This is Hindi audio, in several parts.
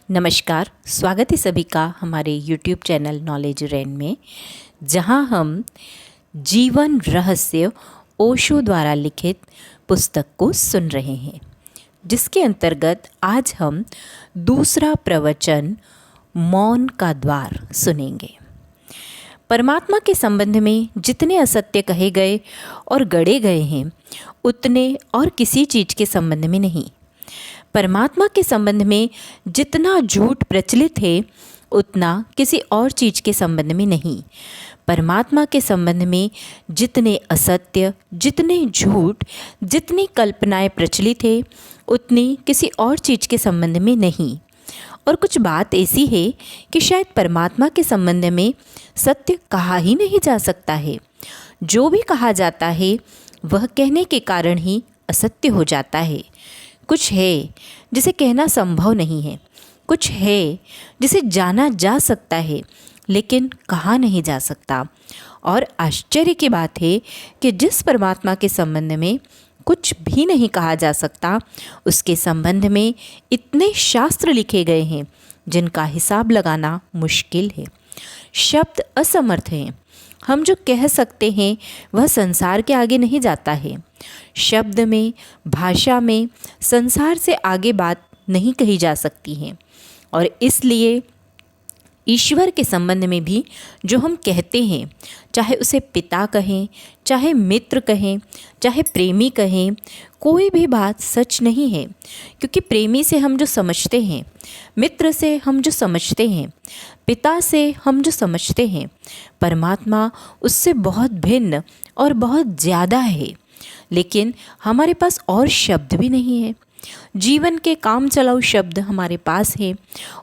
नमस्कार, स्वागत है सभी का हमारे YouTube चैनल नॉलेज रेन में, जहां हम जीवन रहस्य ओशो द्वारा लिखित पुस्तक को सुन रहे हैं, जिसके अंतर्गत आज हम दूसरा प्रवचन मौन का द्वार सुनेंगे। परमात्मा के संबंध में जितने असत्य कहे गए और गढ़े गए हैं, उतने और किसी चीज़ के संबंध में नहीं। परमात्मा के संबंध में जितना झूठ प्रचलित है, उतना किसी और चीज़ के संबंध में नहीं। परमात्मा के संबंध में जितने असत्य, जितने झूठ, जितनी कल्पनाएं प्रचलित है, उतनी किसी और चीज़ के संबंध में नहीं। और कुछ बात ऐसी है कि शायद परमात्मा के संबंध में सत्य कहा ही नहीं जा सकता है। जो भी कहा जाता है, वह कहने के कारण ही असत्य हो जाता है। कुछ है जिसे कहना संभव नहीं है, कुछ है जिसे जाना जा सकता है लेकिन कहा नहीं जा सकता। और आश्चर्य की बात है कि जिस परमात्मा के संबंध में कुछ भी नहीं कहा जा सकता, उसके संबंध में इतने शास्त्र लिखे गए हैं जिनका हिसाब लगाना मुश्किल है। शब्द असमर्थ हैं। हम जो कह सकते हैं वह संसार के आगे नहीं जाता है। शब्द में, भाषा में संसार से आगे बात नहीं कही जा सकती है। और इसलिए ईश्वर के संबंध में भी जो हम कहते हैं, चाहे उसे पिता कहें, चाहे मित्र कहें, चाहे प्रेमी कहें, कोई भी बात सच नहीं है। क्योंकि प्रेमी से हम जो समझते हैं, मित्र से हम जो समझते हैं, पिता से हम जो समझते हैं, परमात्मा उससे बहुत भिन्न और बहुत ज़्यादा है। लेकिन हमारे पास और शब्द भी नहीं है। जीवन के काम चलाऊ शब्द हमारे पास हैं,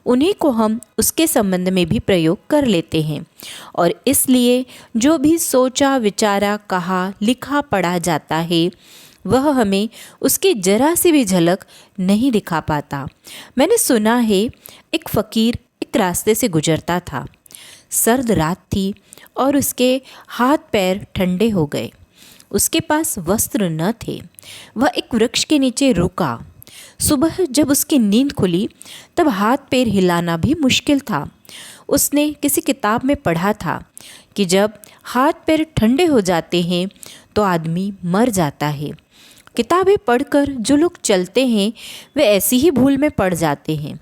उन्हीं को हम उसके संबंध में भी प्रयोग कर लेते हैं। और इसलिए जो भी सोचा, विचारा, कहा, लिखा, पढ़ा जाता है, वह हमें उसकी जरा सी भी झलक नहीं दिखा पाता। मैंने सुना है, एक फ़कीर एक रास्ते से गुजरता था। सर्द रात थी और उसके हाथ पैर ठंडे हो गए। उसके पास वस्त्र न थे। वह एक वृक्ष के नीचे रुका। सुबह जब उसकी नींद खुली, तब हाथ पैर हिलाना भी मुश्किल था। उसने किसी किताब में पढ़ा था कि जब हाथ पैर ठंडे हो जाते हैं तो आदमी मर जाता है। किताबें पढ़कर जो लोग चलते हैं, वे ऐसी ही भूल में पड़ जाते हैं।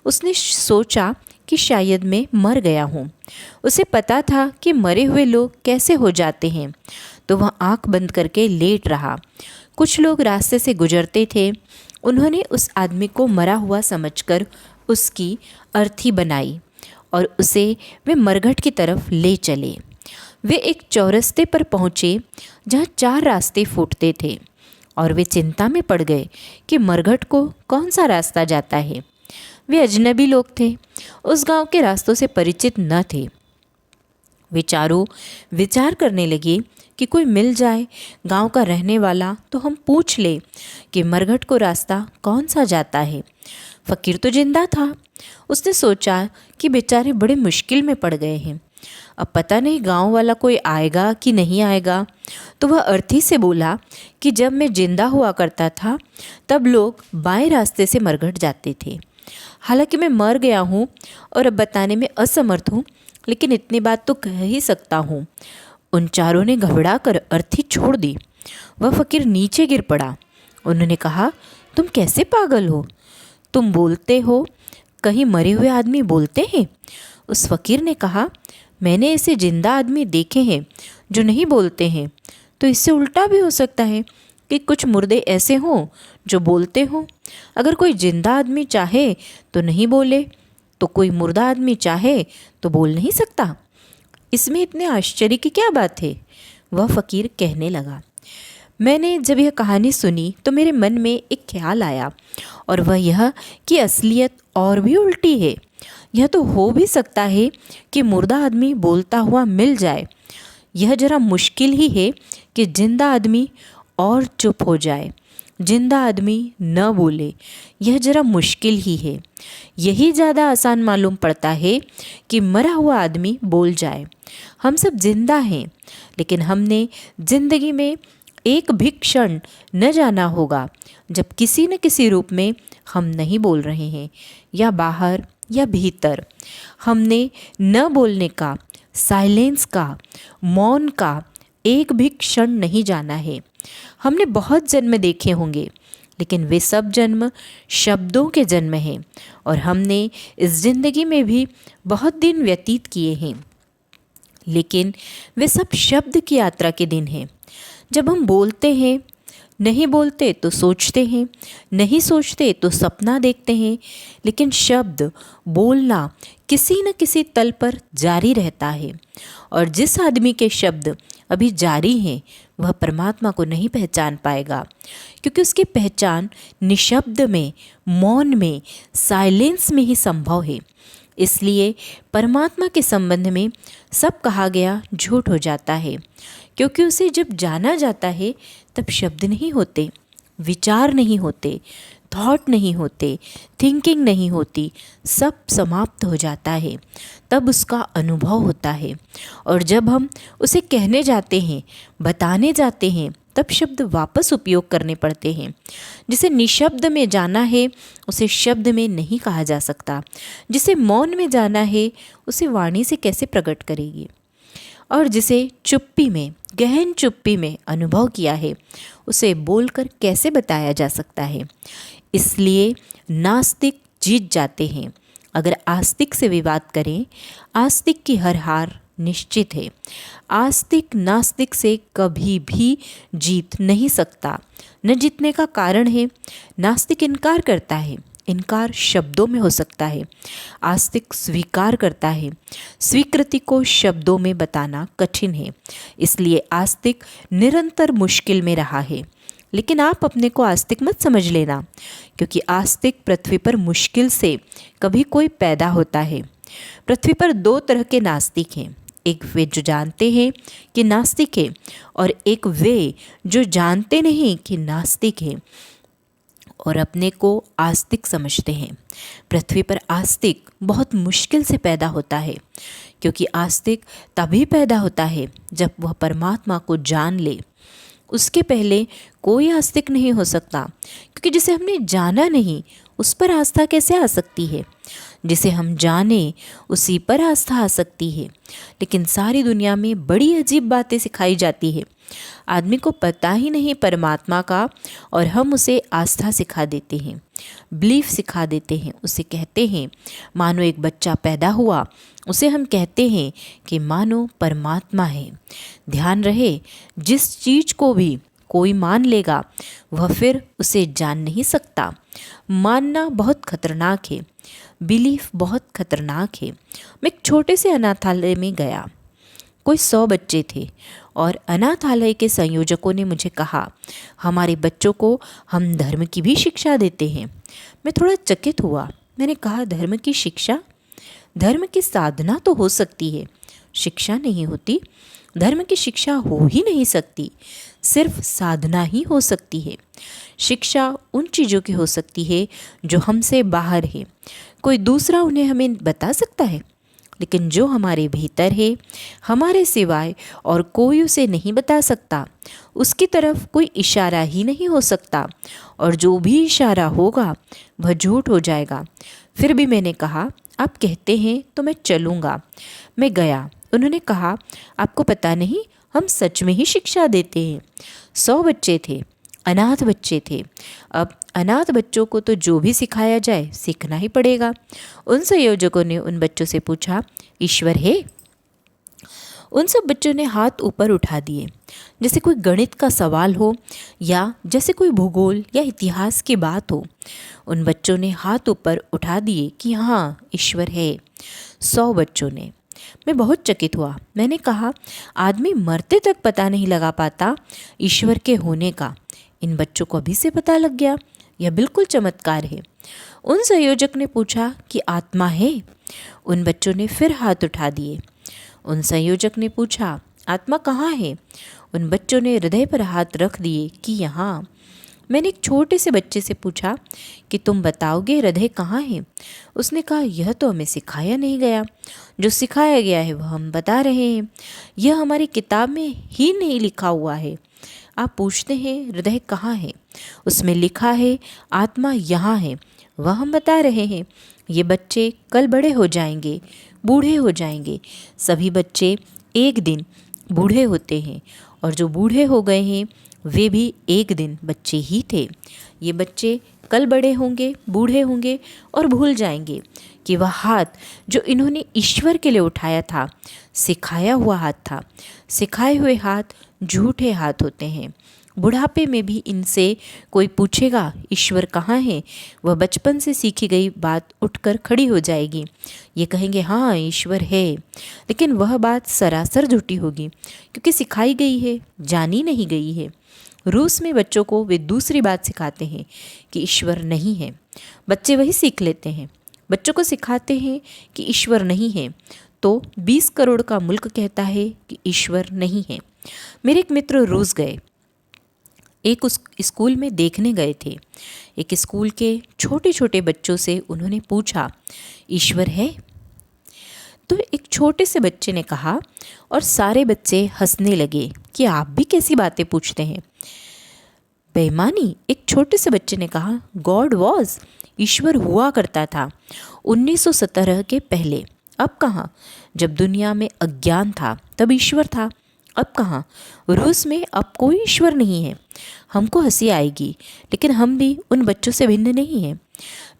उसने सोचा कि शायद मैं मर गया हूँ। उसे पता था कि मरे हुए लोग कैसे हो जाते हैं, तो वह आंख बंद करके लेट रहा। कुछ लोग रास्ते से गुजरते थे। उन्होंने उस आदमी को मरा हुआ समझकर उसकी अर्थी बनाई और उसे वे मरघट की तरफ ले चले। वे एक चौरस्ते पर पहुँचे जहाँ 4 रास्ते फूटते थे और वे चिंता में पड़ गए कि मरघट को कौन सा रास्ता जाता है। वे अजनबी लोग थे, उस गांव के रास्तों से परिचित न थे। वे चारों विचार करने लगे कि कोई मिल जाए गांव का रहने वाला, तो हम पूछ ले कि मरघट को रास्ता कौन सा जाता है। फ़कीर तो जिंदा था। उसने सोचा कि बेचारे बड़े मुश्किल में पड़ गए हैं। अब पता नहीं गांव वाला कोई आएगा कि नहीं आएगा। तो वह अर्थी से बोला कि जब मैं जिंदा हुआ करता था, तब लोग बाएं रास्ते से मरघट जाते थे। हालांकि मैं मर गया हूँ और अब बताने में असमर्थ हूँ, लेकिन इतनी बात तो कह ही सकता हूँ। उन चारों ने घबरा कर अर्थी छोड़ दी। वह फ़कीर नीचे गिर पड़ा। उन्होंने कहा, तुम कैसे पागल हो? तुम बोलते हो, कहीं मरे हुए आदमी बोलते हैं? उस फ़कीर ने कहा, मैंने ऐसे जिंदा आदमी देखे हैं जो नहीं बोलते हैं। तो इससे उल्टा भी हो सकता है कि कुछ मुर्दे ऐसे हों जो बोलते हों। अगर कोई जिंदा आदमी चाहे तो नहीं बोले, तो कोई मुर्दा आदमी चाहे तो बोल नहीं सकता। इसमें इतने आश्चर्य की क्या बात है? वह फ़कीर कहने लगा। मैंने जब यह कहानी सुनी तो मेरे मन में एक ख्याल आया, और वह यह कि असलियत और भी उल्टी है। यह तो हो भी सकता है कि मुर्दा आदमी बोलता हुआ मिल जाए। यह जरा मुश्किल ही है कि जिंदा आदमी और चुप हो जाए, जिंदा आदमी न बोले। यह जरा मुश्किल ही है। यही ज़्यादा आसान मालूम पड़ता है कि मरा हुआ आदमी बोल जाए। हम सब जिंदा हैं, लेकिन हमने जिंदगी में एक भी क्षण न जाना होगा जब किसी न किसी रूप में हम नहीं बोल रहे हैं, या बाहर या भीतर, हमने न बोलने का, साइलेंस का, मौन का एक भी क्षण नहीं जाना है। हमने बहुत जन्म देखे होंगे, लेकिन वे सब जन्म शब्दों के जन्म हैं, और हमने इस जिंदगी में भी बहुत दिन व्यतीत किए हैं, लेकिन वे सब शब्द की यात्रा के दिन हैं। जब हम बोलते हैं, नहीं बोलते तो सोचते हैं, नहीं सोचते तो सपना देखते हैं, लेकिन शब्द बोलना किसी न किसी तल पर जारी रहता है। और जिस आदमी के शब्द अभी जारी हैं, वह परमात्मा को नहीं पहचान पाएगा, क्योंकि उसकी पहचान निशब्द में, मौन में, साइलेंस में ही संभव है। इसलिए परमात्मा के संबंध में सब कहा गया झूठ हो जाता है, क्योंकि उसे जब जाना जाता है तब शब्द नहीं होते, विचार नहीं होते, थॉट नहीं होते, थिंकिंग नहीं होती, सब समाप्त हो जाता है। तब उसका अनुभव होता है, और जब हम उसे कहने जाते हैं, बताने जाते हैं, तब शब्द वापस उपयोग करने पड़ते हैं। जिसे निशब्द में जाना है, उसे शब्द में नहीं कहा जा सकता। जिसे मौन में जाना है, उसे वाणी से कैसे प्रकट करेगी। और जिसे चुप्पी में, गहन चुप्पी में अनुभव किया है, उसे बोलकर कैसे बताया जा सकता है। इसलिए नास्तिक जीत जाते हैं। अगर आस्तिक से विवाद करें, आस्तिक की हर हार निश्चित है। आस्तिक नास्तिक से कभी भी जीत नहीं सकता। न जीतने का कारण है, नास्तिक इनकार करता है, इनकार शब्दों में हो सकता है, आस्तिक स्वीकार करता है। स्वीकृति को शब्दों में बताना कठिन है, इसलिए आस्तिक निरंतर मुश्किल में रहा है। लेकिन आप अपने को आस्तिक मत समझ लेना, क्योंकि आस्तिक पृथ्वी पर मुश्किल से कभी कोई पैदा होता है। पृथ्वी पर दो तरह के नास्तिक हैं, एक वे जो जानते हैं कि नास्तिक है, और एक वे जो जानते नहीं कि नास्तिक है और अपने को आस्तिक समझते हैं। पृथ्वी पर आस्तिक बहुत मुश्किल से पैदा होता है, क्योंकि आस्तिक तभी पैदा होता है जब वह परमात्मा को जान ले। उसके पहले कोई आस्तिक नहीं हो सकता, क्योंकि जिसे हमने जाना नहीं उस पर आस्था कैसे आ सकती है। जिसे हम जाने उसी पर आस्था आ सकती है। लेकिन सारी दुनिया में बड़ी अजीब बातें सिखाई जाती है। आदमी को पता ही नहीं परमात्मा का, और हम उसे आस्था सिखा देते हैं, बिलीफ सिखा देते हैं। उसे कहते हैं मानो एक बच्चा पैदा हुआ, उसे हम कहते हैं कि मानो परमात्मा है। ध्यान रहे, जिस चीज़ को भी कोई मान लेगा वह फिर उसे जान नहीं सकता। मानना बहुत खतरनाक है, बिलीफ बहुत खतरनाक है। मैं एक छोटे से अनाथालय में गया। कोई 100 बच्चे थे, और अनाथालय के संयोजकों ने मुझे कहा, हमारे बच्चों को हम धर्म की भी शिक्षा देते हैं। मैं थोड़ा चकित हुआ। मैंने कहा, धर्म की शिक्षा? धर्म की साधना तो हो सकती है, शिक्षा नहीं होती। धर्म की शिक्षा हो ही नहीं सकती, सिर्फ साधना ही हो सकती है। शिक्षा उन चीज़ों की हो सकती है जो हमसे बाहर है, कोई दूसरा उन्हें हमें बता सकता है। लेकिन जो हमारे भीतर है, हमारे सिवाय और कोई उसे नहीं बता सकता, उसकी तरफ कोई इशारा ही नहीं हो सकता, और जो भी इशारा होगा वह झूठ हो जाएगा। फिर भी मैंने कहा, आप कहते हैं तो मैं चलूँगा। मैं गया। उन्होंने कहा, आपको पता नहीं, हम सच में ही शिक्षा देते हैं। 100 बच्चे थे, अनाथ बच्चे थे। अब अनाथ बच्चों को तो जो भी सिखाया जाए सीखना ही पड़ेगा। उन संयोजकों ने उन बच्चों से पूछा, ईश्वर है? उन सब बच्चों ने हाथ ऊपर उठा दिए, जैसे कोई गणित का सवाल हो या जैसे कोई भूगोल या इतिहास की बात हो। उन बच्चों ने हाथ ऊपर उठा दिए कि हाँ, ईश्वर है। 100 बच्चों ने। मैं बहुत चकित हुआ। मैंने कहा, आदमी मरते तक पता नहीं लगा पाता ईश्वर के होने का, इन बच्चों को अभी से पता लग गया, यह बिल्कुल चमत्कार है। उन संयोजक ने पूछा कि आत्मा है? उन बच्चों ने फिर हाथ उठा दिए। उन संयोजक ने पूछा, आत्मा कहाँ है? उन बच्चों ने हृदय पर हाथ रख दिए कि यहाँ। मैंने एक छोटे से बच्चे से पूछा कि तुम बताओगे हृदय कहाँ है? उसने कहा, यह तो हमें सिखाया नहीं गया, जो सिखाया गया है वह हम बता रहे हैं, यह हमारी किताब में ही नहीं लिखा हुआ है। आप पूछते हैं हृदय कहाँ है? उसमें लिखा है आत्मा यहाँ है, वह हम बता रहे हैं। ये बच्चे कल बड़े हो जाएंगे, बूढ़े हो जाएंगे। सभी बच्चे एक दिन बूढ़े होते हैं, और जो बूढ़े हो गए हैं वे भी एक दिन बच्चे ही थे। ये बच्चे कल बड़े होंगे, बूढ़े होंगे और भूल जाएंगे कि वह हाथ जो इन्होंने ईश्वर के लिए उठाया था, सिखाया हुआ हाथ था। सिखाए हुए हाथ झूठे हाथ होते हैं। बुढ़ापे में भी इनसे कोई पूछेगा ईश्वर कहाँ है, वह बचपन से सीखी गई बात उठकर खड़ी हो जाएगी। ये कहेंगे हाँ ईश्वर है, लेकिन वह बात सरासर झूठी होगी, क्योंकि सिखाई गई है, जानी नहीं गई है। रूस में बच्चों को वे दूसरी बात सिखाते हैं कि ईश्वर नहीं है। बच्चे वही सीख लेते हैं। बच्चों को सिखाते हैं कि ईश्वर नहीं है, तो 20 करोड़ का मुल्क कहता है कि ईश्वर नहीं है। मेरे एक मित्र रूस गए, एक उस स्कूल में देखने गए थे। एक स्कूल के छोटे छोटे बच्चों से उन्होंने पूछा ईश्वर है? तो एक छोटे से बच्चे ने कहा, और सारे बच्चे हंसने लगे कि आप भी कैसी बातें पूछते हैं। बेईमानी, एक छोटे से बच्चे ने कहा, गॉड वॉज, ईश्वर हुआ करता था 1917 के पहले। अब कहाँ? जब दुनिया में अज्ञान था तब ईश्वर था। अब कहाँ? रूस में अब कोई ईश्वर नहीं है। हमको हंसी आएगी, लेकिन हम भी उन बच्चों से भिन्न नहीं हैं।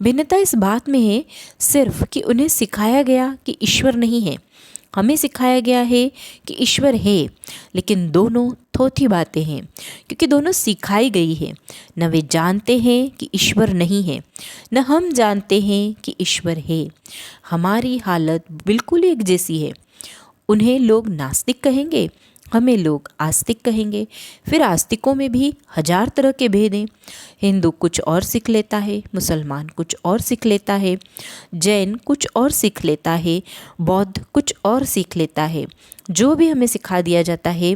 भिन्नता इस बात में है सिर्फ कि उन्हें सिखाया गया कि ईश्वर नहीं है, हमें सिखाया गया है कि ईश्वर है। लेकिन दोनों थोथी बातें हैं, क्योंकि दोनों सिखाई गई है। न वे जानते हैं कि ईश्वर नहीं है, न हम जानते हैं कि ईश्वर है। हमारी हालत बिल्कुल एक जैसी है। उन्हें लोग नास्तिक कहेंगे, हमें लोग आस्तिक कहेंगे। फिर आस्तिकों में भी 1000 तरह के भेद हैं। हिंदू कुछ और सीख लेता है, मुसलमान कुछ और सीख लेता है, जैन कुछ और सीख लेता है, बौद्ध कुछ और सीख लेता है। जो भी हमें सिखा दिया जाता है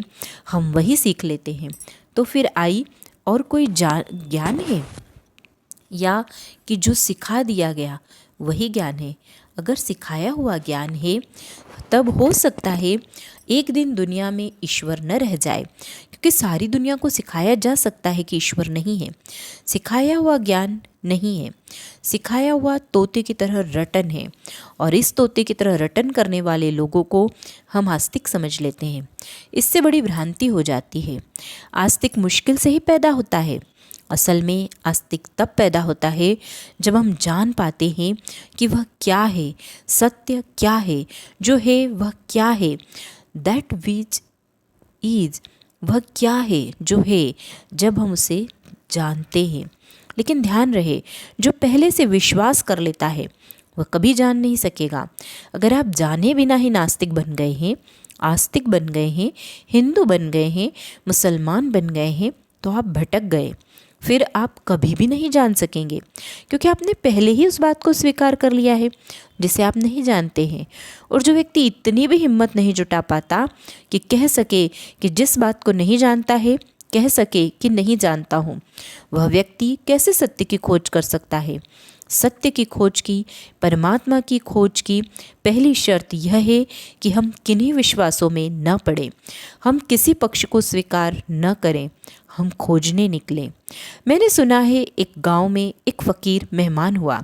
हम वही सीख लेते हैं। तो फिर आई और कोई ज्ञान है, या कि जो सिखा दिया गया वही ज्ञान है? अगर सिखाया हुआ ज्ञान है तब हो सकता है एक दिन दुनिया में ईश्वर न रह जाए, क्योंकि सारी दुनिया को सिखाया जा सकता है कि ईश्वर नहीं है। सिखाया हुआ ज्ञान नहीं है, सिखाया हुआ तोते की तरह रटन है, और इस तोते की तरह रटन करने वाले लोगों को हम आस्तिक समझ लेते हैं। इससे बड़ी भ्रांति हो जाती है। आस्तिक मुश्किल से ही पैदा होता है। असल में आस्तिक तब पैदा होता है जब हम जान पाते हैं कि वह क्या है, सत्य क्या है, जो है वह क्या है, दैट विच इज, वह क्या है जो है, जब हम उसे जानते हैं। लेकिन ध्यान रहे, जो पहले से विश्वास कर लेता है वह कभी जान नहीं सकेगा। अगर आप जाने बिना ही नास्तिक बन गए हैं, आस्तिक बन गए हैं, हिंदू बन गए हैं, मुसलमान बन गए हैं, तो आप भटक गए। फिर आप कभी भी नहीं जान सकेंगे, क्योंकि आपने पहले ही उस बात को स्वीकार कर लिया है जिसे आप नहीं जानते हैं। और जो व्यक्ति इतनी भी हिम्मत नहीं जुटा पाता कि कह सके कि जिस बात को नहीं जानता है कह सके कि नहीं जानता हूँ, वह व्यक्ति कैसे सत्य की खोज कर सकता है? सत्य की खोज की, परमात्मा की खोज की पहली शर्त यह है कि हम किन्हीं विश्वासों में न पड़ें, हम किसी पक्ष को स्वीकार न करें, हम खोजने निकलें। मैंने सुना है एक गांव में एक फ़कीर मेहमान हुआ,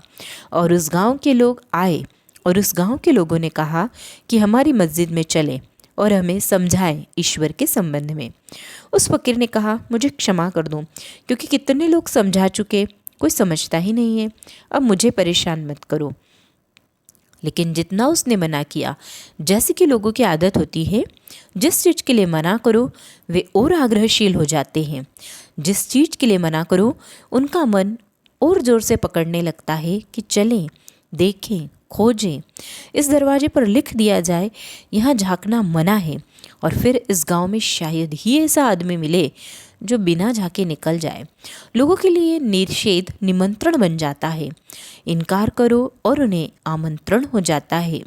और उस गांव के लोग आए, और उस गांव के लोगों ने कहा कि हमारी मस्जिद में चलें और हमें समझाएं ईश्वर के संबंध में। उस फ़कीर ने कहा, मुझे क्षमा कर दो, क्योंकि कितने लोग समझा चुके, कोई समझता ही नहीं है, अब मुझे परेशान मत करो। लेकिन जितना उसने मना किया, जैसे कि लोगों की आदत होती है, जिस चीज़ के लिए मना करो वे और आग्रहशील हो जाते हैं। जिस चीज़ के लिए मना करो उनका मन और ज़ोर से पकड़ने लगता है कि चलें, देखें, खोजें। इस दरवाजे पर लिख दिया जाए यहाँ झांकना मना है, और फिर इस गांव में शायद ही ऐसा आदमी मिले जो बिना झांके निकल जाए। लोगों के लिए निषेध निमंत्रण बन जाता है। इनकार करो और उन्हें आमंत्रण हो जाता है।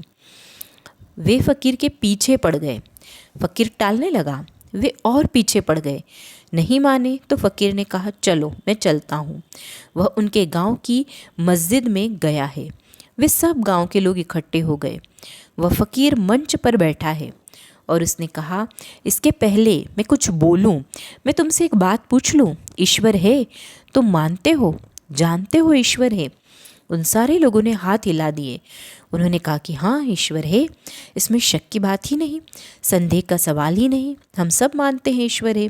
वे फ़कीर के पीछे पड़ गए। फ़कीर टालने लगा, वे और पीछे पड़ गए। नहीं माने तो फ़कीर ने कहा, चलो मैं चलता हूँ। वह उनके गांव की मस्जिद में गया है। वे सब गांव के लोग इकट्ठे हो गए। वह फ़कीर मंच पर बैठा है, और उसने कहा, इसके पहले मैं कुछ बोलूं, मैं तुमसे एक बात पूछ लूं, ईश्वर है? तुम मानते हो, जानते हो ईश्वर है? उन सारे लोगों ने हाथ हिला दिए। उन्होंने कहा कि हाँ, ईश्वर है, इसमें शक की बात ही नहीं, संदेह का सवाल ही नहीं, हम सब मानते हैं ईश्वर है।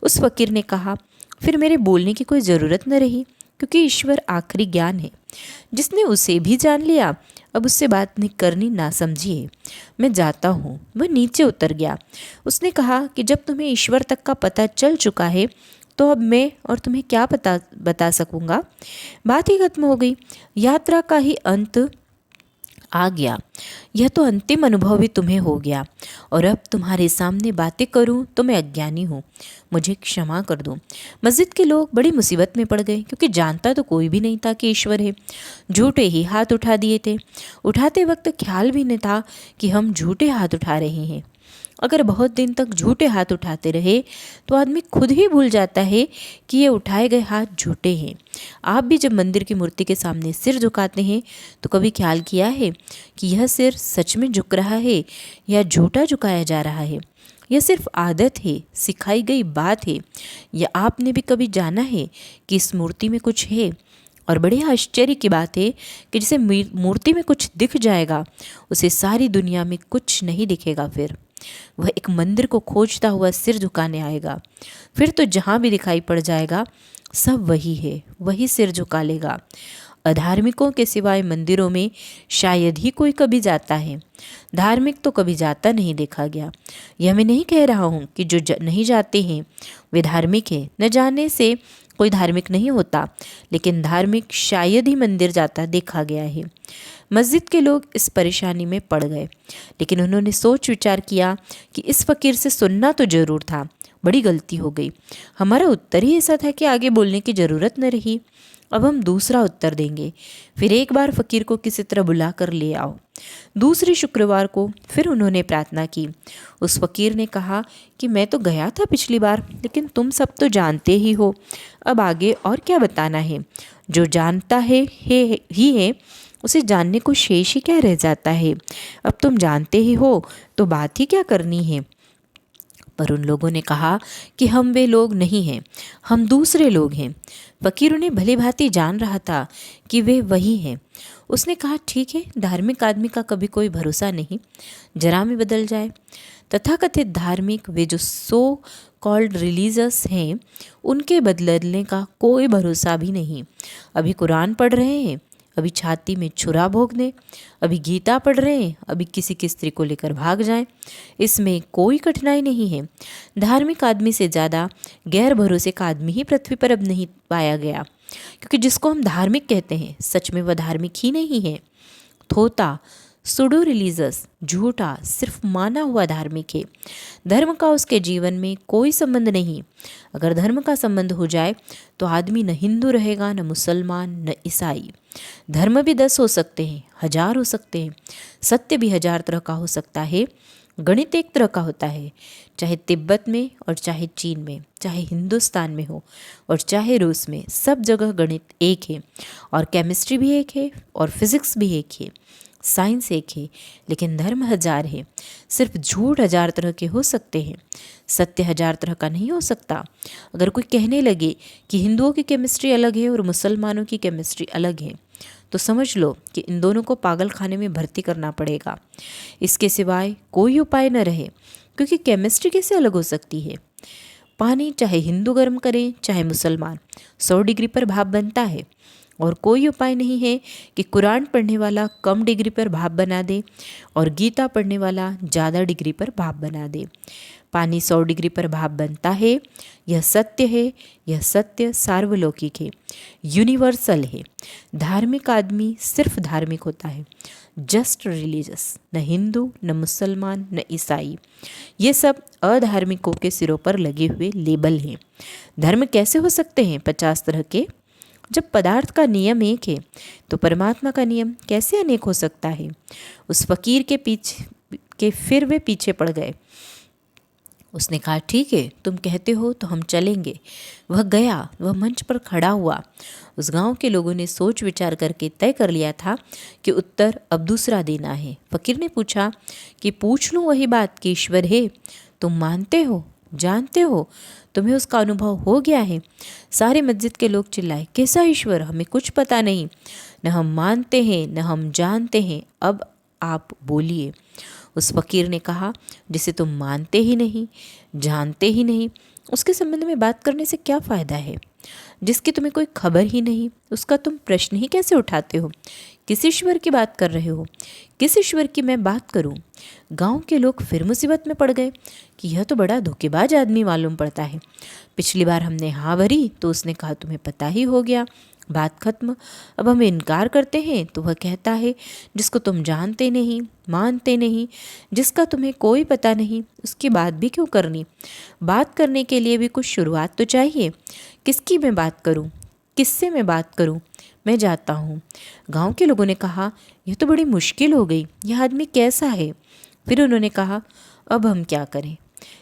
उस फकीर ने कहा, फिर मेरे बोलने की कोई ज़रूरत न रही, क्योंकि ईश्वर आखिरी ज्ञान है। जिसने उसे भी जान लिया, अब उससे बात नहीं करनी ना समझिए। मैं जाता हूँ। वह नीचे उतर गया। उसने कहा कि जब तुम्हें ईश्वर तक का पता चल चुका है, तो अब मैं और तुम्हें क्या बता सकूँगा। बात ही खत्म हो गई। यात्रा का ही अंत आ गया। यह तो अंतिम अनुभव भी तुम्हें हो गया, और अब तुम्हारे सामने बातें करूं तो मैं अज्ञानी हूँ, मुझे क्षमा कर दो। मस्जिद के लोग बड़ी मुसीबत में पड़ गए, क्योंकि जानता तो कोई भी नहीं था कि ईश्वर है। झूठे ही हाथ उठा दिए थे। उठाते वक्त ख्याल भी नहीं था कि हम झूठे हाथ उठा रहे हैं। अगर बहुत दिन तक झूठे हाथ उठाते रहे तो आदमी खुद ही भूल जाता है कि ये उठाए गए हाथ झूठे हैं। आप भी जब मंदिर की मूर्ति के सामने सिर झुकाते हैं तो कभी ख्याल किया है कि यह सिर सच में झुक रहा है या झूठा झुकाया जा रहा है। यह सिर्फ आदत है, सिखाई गई बात है, या आपने भी कभी जाना है कि इस मूर्ति में कुछ है। और बड़े आश्चर्य की बात है कि जिसे मूर्ति में कुछ दिख जाएगा, उसे सारी दुनिया में कुछ नहीं दिखेगा। फिर वह एक मंदिर को खोजता हुआ सिर झुकाने आएगा। फिर तो जहाँ भी दिखाई पड़ जाएगा सब वही है, वही सिर झुका लेगा। अधार्मिकों के सिवाय मंदिरों में शायद ही कोई कभी जाता है। धार्मिक तो कभी जाता नहीं देखा गया। यह मैं नहीं कह रहा हूँ कि जो नहीं जाते हैं वे धार्मिक हैं। न जाने से कोई धार्मिक नहीं होता, लेकिन धार्मिक शायद ही मंदिर जाता देखा गया है। मस्जिद के लोग इस परेशानी में पड़ गए, लेकिन उन्होंने सोच विचार किया कि इस फकीर से सुनना तो जरूर था। बड़ी गलती हो गई। हमारा उत्तर ही ऐसा था कि आगे बोलने की ज़रूरत न रही। अब हम दूसरा उत्तर देंगे। फिर एक बार फकीर को किसी तरह बुला कर ले आओ। दूसरे शुक्रवार को फिर उन्होंने प्रार्थना की। उस फकीर ने कहा कि मैं तो गया था पिछली बार, लेकिन तुम सब तो जानते ही हो। अब आगे और क्या बताना है। जो जानता है ही है, उसे जानने को शेष ही क्या रह जाता है। अब तुम जानते ही हो तो बात ही क्या करनी है। पर उन लोगों ने कहा कि हम वे लोग नहीं हैं, हम दूसरे लोग हैं। फकीर उन्हें भली भांति जान रहा था कि वे वही हैं। उसने कहा, ठीक है, धार्मिक आदमी का कभी कोई भरोसा नहीं, जरा में बदल जाए। तथाकथित धार्मिक, वे जो सो कॉल्ड रिलीजियस हैं, उनके बदलने का कोई भरोसा भी नहीं। अभी कुरान पढ़ रहे हैं, अभी छाती में छुरा भोग दें, अभी गीता पढ़ रहे हैं, अभी किसी की स्त्री को लेकर भाग जाएं। इसमें कोई कठिनाई नहीं है। धार्मिक आदमी से ज़्यादा गैर भरोसे का आदमी ही पृथ्वी पर अब नहीं पाया गया, क्योंकि जिसको हम धार्मिक कहते हैं सच में वह धार्मिक ही नहीं है। थोता, सुडो रिलीजियस, झूठा, सिर्फ माना हुआ धार्मिक है। धर्म का उसके जीवन में कोई संबंध नहीं। अगर धर्म का संबंध हो जाए तो आदमी न हिंदू रहेगा, न मुसलमान, न ईसाई। धर्म भी 10 हो सकते हैं, 1000 हो सकते हैं। सत्य भी 1000 तरह का हो सकता है। गणित एक तरह का होता है, चाहे तिब्बत में और चाहे चीन में, चाहे हिंदुस्तान में हो और चाहे रूस में, सब जगह गणित एक है। और केमिस्ट्री भी एक है और फिजिक्स भी एक है, साइंस एक है, लेकिन धर्म 1000 है। सिर्फ झूठ 1000 तरह के हो सकते हैं, सत्य 1000 तरह का नहीं हो सकता। अगर कोई कहने लगे कि हिंदुओं की केमिस्ट्री अलग है और मुसलमानों की केमिस्ट्री अलग है, तो समझ लो कि इन दोनों को पागल खाने में भर्ती करना पड़ेगा। इसके सिवाय कोई उपाय न रहे, क्योंकि केमिस्ट्री कैसे अलग हो सकती है। पानी चाहे हिंदू गर्म करें चाहे मुसलमान, 100 डिग्री पर भाप बनता है। और कोई उपाय नहीं है कि कुरान पढ़ने वाला कम डिग्री पर भाप बना दे और गीता पढ़ने वाला ज़्यादा डिग्री पर भाप बना दे। पानी 100 डिग्री पर भाप बनता है, यह सत्य है। यह सत्य सार्वलौकिक है, यूनिवर्सल है। धार्मिक आदमी सिर्फ धार्मिक होता है, जस्ट रिलीजियस, न हिंदू, न मुसलमान, न ईसाई। ये सब अधार्मिकों के सिरों पर लगे हुए लेबल हैं। धर्म कैसे हो सकते हैं 50 तरह के? जब पदार्थ का नियम एक है तो परमात्मा का नियम कैसे अनेक हो सकता है। उस फकीर के फिर वे पीछे पड़ गए। उसने कहा, ठीक है, तुम कहते हो तो हम चलेंगे। वह गया, वह मंच पर खड़ा हुआ। उस गांव के लोगों ने सोच विचार करके तय कर लिया था कि उत्तर अब दूसरा देना है। फकीर ने पूछा कि पूछ लूँ वही बात कि ईश्वर है, तुम मानते हो? जानते हो, तुम्हें उसका अनुभव हो गया है? सारे मस्जिद के लोग चिल्लाए, कैसा ईश्वर? हमें कुछ पता नहीं, न हम मानते हैं न हम जानते हैं, अब आप बोलिए। उस फकीर ने कहा, जिसे तुम मानते ही नहीं, जानते ही नहीं, उसके संबंध में बात करने से क्या फ़ायदा है? जिसकी तुम्हें कोई खबर ही नहीं, उसका तुम प्रश्न ही कैसे उठाते हो? किस ईश्वर की बात कर रहे हो? किस ईश्वर की मैं बात करूं? गांव के लोग फिर मुसीबत में पड़ गए कि यह तो बड़ा धोखेबाज आदमी मालूम पड़ता है। पिछली बार हमने हाँ भरी तो उसने कहा तुम्हें पता ही हो गया, बात खत्म। अब हम इनकार करते हैं तो वह कहता है जिसको तुम जानते नहीं, मानते नहीं, जिसका तुम्हें कोई पता नहीं, उसकी बात भी क्यों करनी? बात करने के लिए भी कुछ शुरुआत तो चाहिए। किसकी मैं बात करूं? किससे मैं बात करूं? मैं जाता हूँ। गांव के लोगों ने कहा, यह तो बड़ी मुश्किल हो गई, यह आदमी कैसा है? फिर उन्होंने कहा, अब हम क्या करें,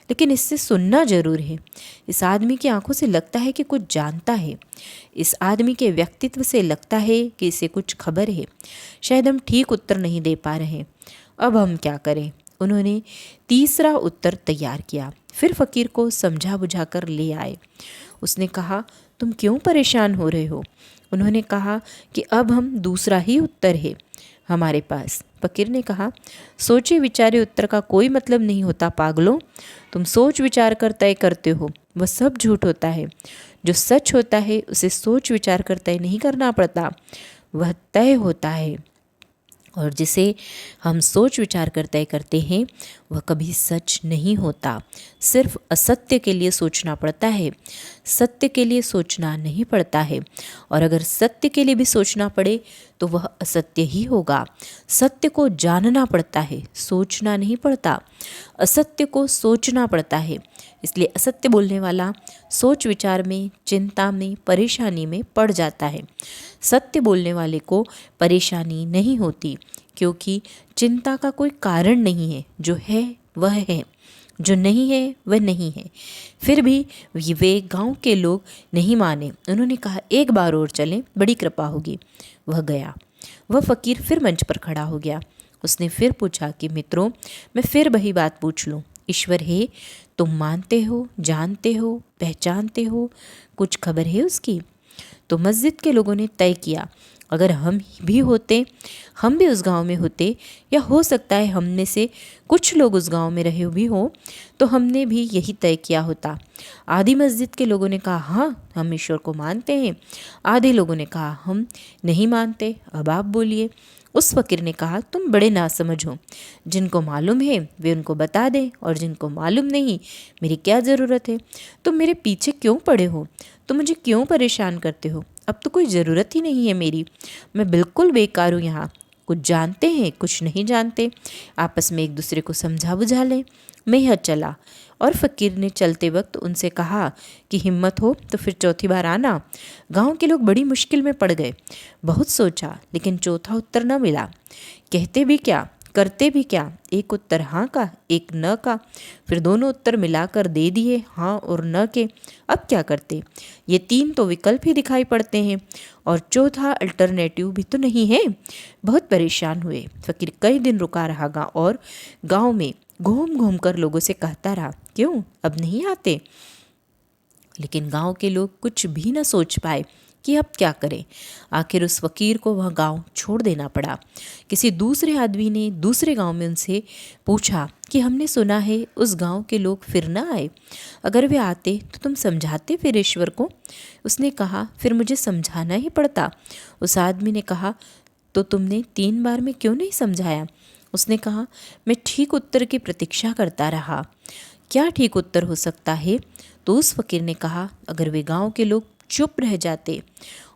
लेकिन इससे सुनना जरूर है। इस आदमी की आंखों से लगता है कि कुछ जानता है, इस आदमी के व्यक्तित्व से लगता है कि इसे कुछ खबर है। शायद हम ठीक उत्तर नहीं दे पा रहे, अब हम क्या करें? उन्होंने तीसरा उत्तर तैयार किया, फिर फकीर को समझा बुझा कर ले आए। उसने कहा, तुम क्यों परेशान हो रहे हो? उन्होंने कहा कि अब हम दूसरा ही उत्तर है हमारे पास। फकीर ने कहा, सोचे विचारे उत्तर का कोई मतलब नहीं होता पागलों। तुम सोच विचार कर तय करते हो, वह सब झूठ होता है। जो सच होता है उसे सोच विचार कर तय नहीं करना पड़ता, वह तय होता है। और जिसे हम सोच विचार कर तय करते हैं वह कभी सच नहीं होता। सिर्फ असत्य के लिए सोचना पड़ता है, सत्य के लिए सोचना नहीं पड़ता है। और अगर सत्य के लिए भी सोचना पड़े तो वह असत्य ही होगा। सत्य को जानना पड़ता है, सोचना नहीं पड़ता। असत्य को सोचना पड़ता है, इसलिए असत्य बोलने वाला सोच विचार में, चिंता में, परेशानी में पड़ जाता है। सत्य बोलने वाले को परेशानी नहीं होती, क्योंकि चिंता का कोई कारण नहीं है। जो है वह है, जो नहीं है वह नहीं है। फिर भी वे गांव के लोग नहीं माने। उन्होंने कहा, एक बार और चलें, बड़ी कृपा होगी। वह गया। वह फकीर फिर मंच पर खड़ा हो गया। उसने फिर पूछा कि मित्रों, मैं फिर वही बात पूछ लूँ, ईश्वर है? तुम मानते हो, जानते हो, पहचानते हो, कुछ खबर है उसकी? तो मस्जिद के लोगों ने तय किया, अगर हम भी होते, हम भी उस गांव में होते, या हो सकता है हम में से कुछ लोग उस गांव में रहे भी हों, तो हमने भी यही तय किया होता। आधी मस्जिद के लोगों ने कहा, हाँ हम ईश्वर को मानते हैं। आधे लोगों ने कहा, हम नहीं मानते। अब आप बोलिए। उस फकीर ने कहा, तुम बड़े नासमझ हो। जिनको मालूम है वे उनको बता दें, और जिनको मालूम नहीं, मेरी क्या ज़रूरत है? तुम मेरे पीछे क्यों पड़े हो? तुम मुझे क्यों परेशान करते हो? अब तो कोई ज़रूरत ही नहीं है मेरी। मैं बिल्कुल बेकार हूँ यहाँ। कुछ जानते हैं, कुछ नहीं जानते। आपस में एक दूसरे को समझा बुझा लें। मैं यह चला। और फकीर ने चलते वक्त उनसे कहा कि हिम्मत हो तो फिर चौथी बार आना। गांव के लोग बड़ी मुश्किल में पड़ गए। बहुत सोचा, लेकिन चौथा उत्तर न मिला। कहते भी क्या, करते भी क्या? एक उत्तर हाँ का, एक न का, फिर दोनों उत्तर मिलाकर दे दिए, हाँ और न के। अब क्या करते? ये तीन तो विकल्प ही दिखाई पड़ते हैं, और चौथा अल्टरनेटिव भी तो नहीं है। बहुत परेशान हुए। फकीर कई दिन रुका रहा और गांव में घूम घूम कर लोगों से कहता रहा, क्यों अब नहीं आते? लेकिन गांव के लोग कुछ भी न सोच पाए कि अब क्या करें। आखिर उस फकीर को वह गांव छोड़ देना पड़ा। किसी दूसरे आदमी ने दूसरे गांव में उनसे पूछा कि हमने सुना है उस गांव के लोग फिर न आए, अगर वे आते तो तुम समझाते फिर ईश्वर को? उसने कहा, फिर मुझे समझाना ही पड़ता। उस आदमी ने कहा, तो तुमने 3 बार में क्यों नहीं समझाया? उसने कहा, मैं ठीक उत्तर की प्रतीक्षा करता रहा। क्या ठीक उत्तर हो सकता है? तो उस फकीर ने कहा, अगर वे गांव के लोग चुप रह जाते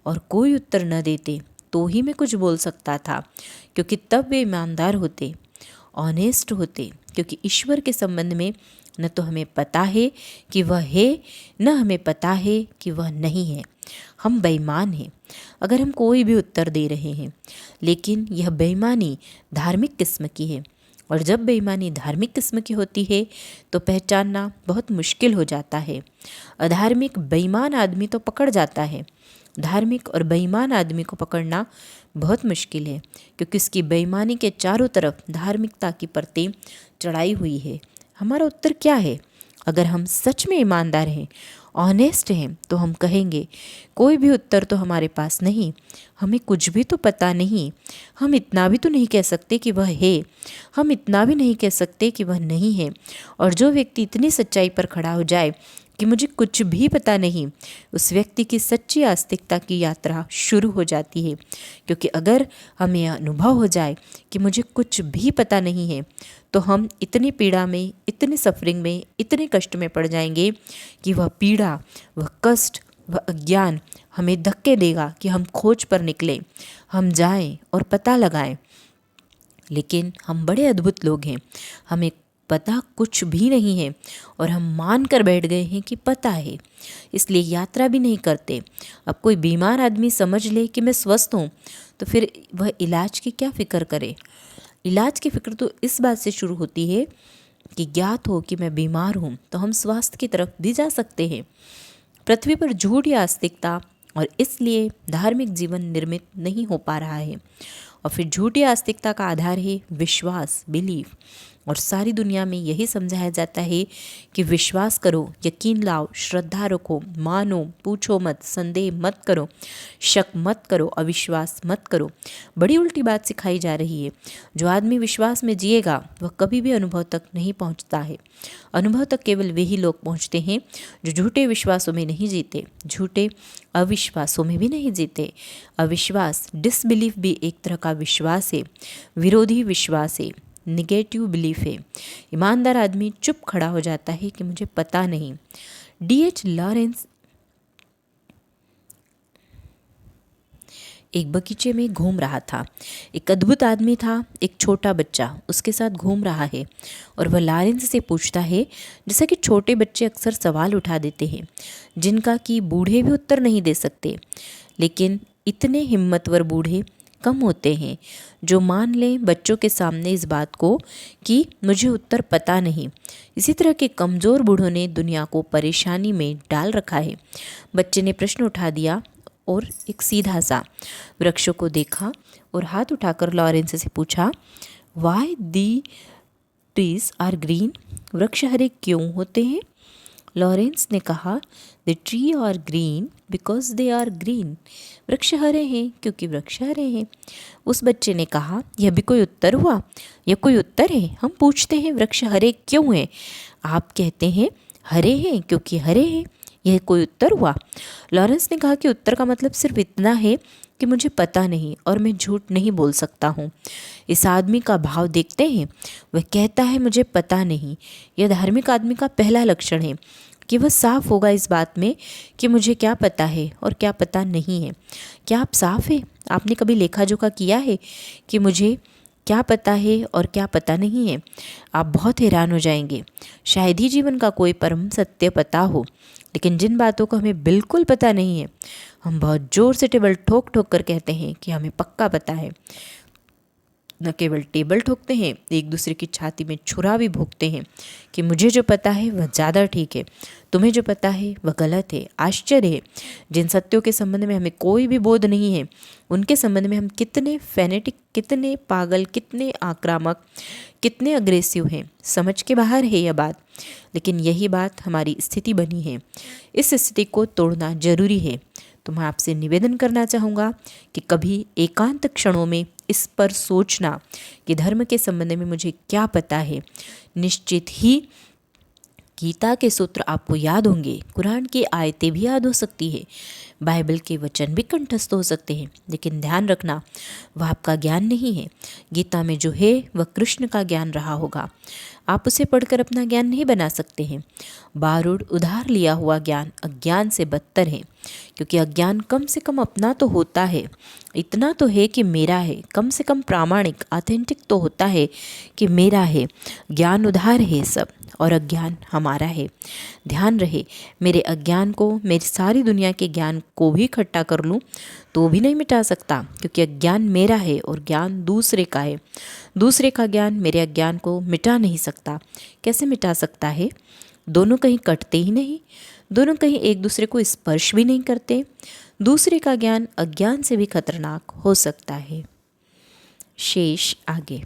और कोई उत्तर न देते तो ही मैं कुछ बोल सकता था, क्योंकि तब वे ईमानदार होते, ऑनेस्ट होते। क्योंकि ईश्वर के संबंध में न तो हमें पता है कि वह है, न हमें पता है कि वह नहीं है। हम बेईमान हैं अगर हम कोई भी उत्तर दे रहे हैं, लेकिन यह बेईमानी धार्मिक किस्म की है। और जब बेईमानी धार्मिक किस्म की होती है तो पहचानना बहुत मुश्किल हो जाता है। अधार्मिक बेईमान आदमी तो पकड़ जाता है, धार्मिक और बेईमान आदमी को पकड़ना बहुत मुश्किल है, क्योंकि उसकी बेईमानी के चारों तरफ धार्मिकता की परतें चढ़ाई हुई है। हमारा उत्तर क्या है? अगर हम सच में ईमानदार हैं, ऑनेस्ट हैं, तो हम कहेंगे कोई भी उत्तर तो हमारे पास नहीं, हमें कुछ भी तो पता नहीं, हम इतना भी तो नहीं कह सकते कि वह है, हम इतना भी नहीं कह सकते कि वह नहीं है। और जो व्यक्ति इतनी सच्चाई पर खड़ा हो जाए कि मुझे कुछ भी पता नहीं, उस व्यक्ति की सच्ची आस्तिकता की यात्रा शुरू हो जाती है। क्योंकि अगर हमें यह अनुभव हो जाए कि मुझे कुछ भी पता नहीं है, तो हम इतनी पीड़ा में, इतनी सफरिंग में, इतने कष्ट में पड़ जाएंगे कि वह पीड़ा, वह कष्ट, वह अज्ञान हमें धक्के देगा कि हम खोज पर निकलें, हम जाएं और पता लगाएं। लेकिन हम बड़े अद्भुत लोग हैं, हमें पता कुछ भी नहीं है और हम मान कर बैठ गए हैं कि पता है, इसलिए यात्रा भी नहीं करते। अब कोई बीमार आदमी समझ ले कि मैं स्वस्थ हूँ, तो फिर वह इलाज की क्या फ़िक्र करे। इलाज की फ़िक्र तो इस बात से शुरू होती है कि ज्ञात हो कि मैं बीमार हूँ, तो हम स्वास्थ्य की तरफ भी जा सकते हैं। पृथ्वी पर झूठ या आस्तिकता और इसलिए धार्मिक जीवन निर्मित नहीं हो पा रहा है। और फिर झूठी आस्तिकता का आधार है विश्वास, बिलीफ। और सारी दुनिया में यही समझाया जाता है कि विश्वास करो, यकीन लाओ, श्रद्धा रखो, मानो, पूछो मत, संदेह मत करो, शक मत करो, अविश्वास मत करो। बड़ी उल्टी बात सिखाई जा रही है। जो आदमी विश्वास में जिएगा वह कभी भी अनुभव तक नहीं पहुंचता है। अनुभव तक केवल वही लोग पहुंचते हैं जो झूठे विश्वासों में नहीं जीते, झूठे अविश्वासों में भी नहीं जीते। अविश्वास, डिसबिलीफ भी एक तरह का विश्वास है, विरोधी विश्वास है, निगेटिव बिलीफ है। ईमानदार आदमी चुप खड़ा हो जाता है कि मुझे पता नहीं। D.H. लॉरेंस एक बगीचे में घूम रहा था। एक अद्भुत आदमी था, एक छोटा बच्चा उसके साथ घूम रहा है और वह लॉरेंस से पूछता है, जैसा कि छोटे बच्चे अक्सर सवाल उठा देते हैं जिनका कि बूढ़े भी उत्तर नहीं दे सकते। लेकिन इतने हिम्मतवर बूढ़े कम होते हैं जो मान लें बच्चों के सामने इस बात को कि मुझे उत्तर पता नहीं। इसी तरह के कमज़ोर बूढ़ों ने दुनिया को परेशानी में डाल रखा है। बच्चे ने प्रश्न उठा दिया और एक सीधा सा वृक्षों को देखा और हाथ उठाकर लॉरेंस से पूछा, why the trees are green? वृक्ष हरे क्यों होते हैं? लॉरेंस ने कहा, the tree are green because they are green. वृक्ष हरे हैं क्योंकि वृक्ष हरे हैं। उस बच्चे ने कहा, यह भी कोई उत्तर हुआ? यह कोई उत्तर है? हम पूछते हैं वृक्ष हरे क्यों हैं, आप कहते हैं हरे हैं क्योंकि हरे हैं। यह कोई उत्तर हुआ? लॉरेंस ने कहा कि उत्तर का मतलब सिर्फ इतना है कि मुझे पता नहीं और मैं झूठ नहीं बोल सकता हूँ। इस आदमी का भाव देखते हैं, वह कहता है मुझे पता नहीं। यह धार्मिक आदमी का पहला लक्षण है कि वह साफ होगा इस बात में कि मुझे क्या पता है और क्या पता नहीं है। क्या आप साफ हैं? आपने कभी लेखा जोखा किया है कि मुझे क्या पता है और क्या पता नहीं है? आप बहुत हैरान हो जाएंगे। शायद ही जीवन का कोई परम सत्य पता हो, लेकिन जिन बातों को हमें बिल्कुल पता नहीं है, हम बहुत ज़ोर से टेबल ठोक ठोक कर कहते हैं कि हमें पक्का पता है। न केवल टेबल ठोकते हैं, एक दूसरे की छाती में छुरा भी भोंकते हैं कि मुझे जो पता है वह ज़्यादा ठीक है, तुम्हें जो पता है वह गलत है। आश्चर्य है, जिन सत्यों के संबंध में हमें कोई भी बोध नहीं है, उनके संबंध में हम कितने फैनेटिक, कितने पागल, कितने आक्रामक, कितने अग्रेसिव हैं। समझ के बाहर है यह बात, लेकिन यही बात हमारी स्थिति बनी है। इस स्थिति को तोड़ना जरूरी है। तो मैं आपसे निवेदन करना चाहूँगा कि कभी एकांत क्षणों में इस पर सोचना कि धर्म के संबंध में मुझे क्या पता है। निश्चित ही गीता के सूत्र आपको याद होंगे, कुरान की आयतें भी याद हो सकती है, बाइबल के वचन भी कंठस्थ हो सकते हैं, लेकिन ध्यान रखना वह आपका ज्ञान नहीं है। गीता में जो है वह कृष्ण का ज्ञान रहा होगा। आप उसे पढ़कर अपना ज्ञान नहीं बना सकते हैं। बारूद उधार लिया हुआ ज्ञान अज्ञान से बदतर है, क्योंकि अज्ञान कम से कम अपना तो होता है, इतना तो है कि मेरा है, कम से कम प्रामाणिक, ऑथेंटिक तो होता है कि मेरा है। ज्ञान उधार है सब, और अज्ञान हमारा है। ध्यान रहे, मेरे अज्ञान को, मेरी सारी दुनिया के ज्ञान को भी इकट्ठा कर लूँ तो भी नहीं मिटा सकता, क्योंकि अज्ञान मेरा है और ज्ञान दूसरे का है। दूसरे का ज्ञान मेरे अज्ञान को मिटा नहीं सकता। कैसे मिटा सकता है? दोनों कहीं कटते ही नहीं, दोनों कहीं एक दूसरे को स्पर्श भी नहीं करते। दूसरे का ज्ञान अज्ञान से भी खतरनाक हो सकता है। शेष आगे।